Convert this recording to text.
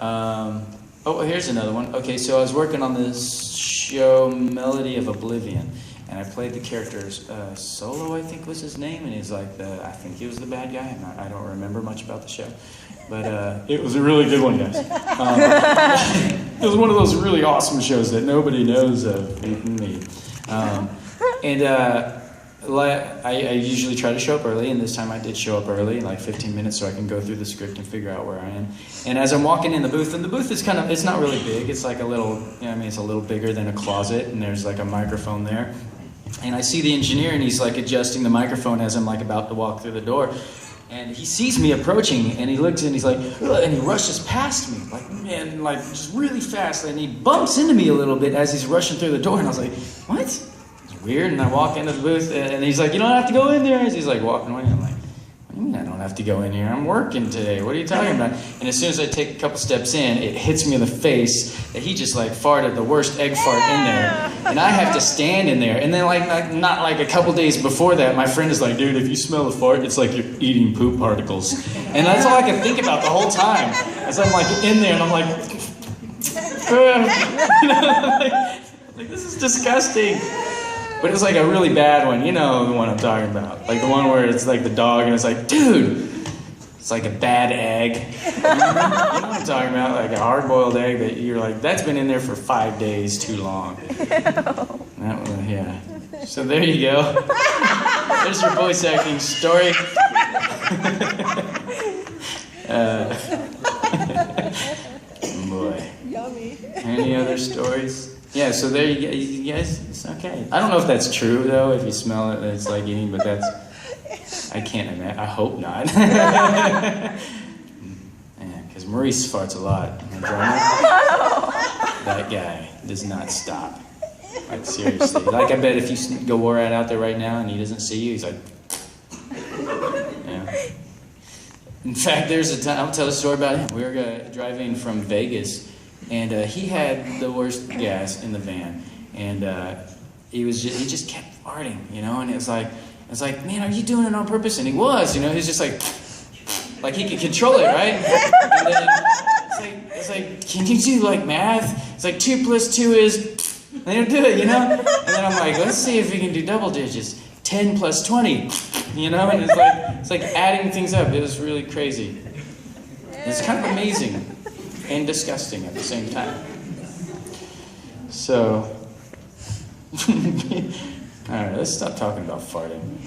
Oh, here's another one. Okay, so I was working on this show, Melody of Oblivion, and I played the character's Solo, I think was his name, and he's like I think he was the bad guy. I don't remember much about the show, but it was a really good one, guys. It was one of those really awesome shows that nobody knows of, even me. I usually try to show up early, and this time I did show up early, like 15 minutes, so I can go through the script and figure out where I am. And as I'm walking in the booth, and the booth is it's not really big, it's like a little, it's a little bigger than a closet, and there's like a microphone there. And I see the engineer, and he's like adjusting the microphone as I'm like about to walk through the door. And he sees me approaching, and he looks, and he's like, ugh, and he rushes past me, like just really fast, and he bumps into me a little bit as he's rushing through the door, and I was like, what? Weird, and I walk into the booth, and he's like, you don't have to go in there, as he's like walking away. I'm like, what do you mean I don't have to go in here? I'm working today. What are you talking about? And as soon as I take a couple steps in, it hits me in the face that he just like farted the worst egg fart in there, and I have to stand in there. And then not like a couple days before that, my friend is like, dude, if you smell a fart, it's like you're eating poop particles. And that's all I can think about the whole time, as I'm like in there, and I'm like, like this is disgusting. But it was like a really bad one, you know the one I'm talking about. Like the one where it's like the dog and it's like, dude, it's like a bad egg. You know what I'm talking about? Like a hard-boiled egg that you're like, that's been in there for 5 days too long. That one, yeah. So there you go. There's your voice acting story. Boy. Yummy. Any other stories? Yeah, so there you guys, it's okay. I don't know if that's true, though, if you smell it, it's like eating, but I can't imagine, I hope not. Yeah, because Maurice farts a lot. That guy does not stop. Like, seriously. Like, I bet if you go right out there right now and he doesn't see you, he's like, yeah. In fact, there's a time, I'll tell a story about him. We were driving from Vegas, and he had the worst gas in the van, and he just kept farting, and it's like, man, are you doing it on purpose? And he was, he's just like he could control it, right? And then it's like, can you do like math? It's like 2 + 2 is, and he'll do it, And then I'm like, let's see if we can do double digits. 10 + 20, and it's like adding things up. It was really crazy. It's kind of amazing. And disgusting at the same time. So, all right, let's stop talking about farting.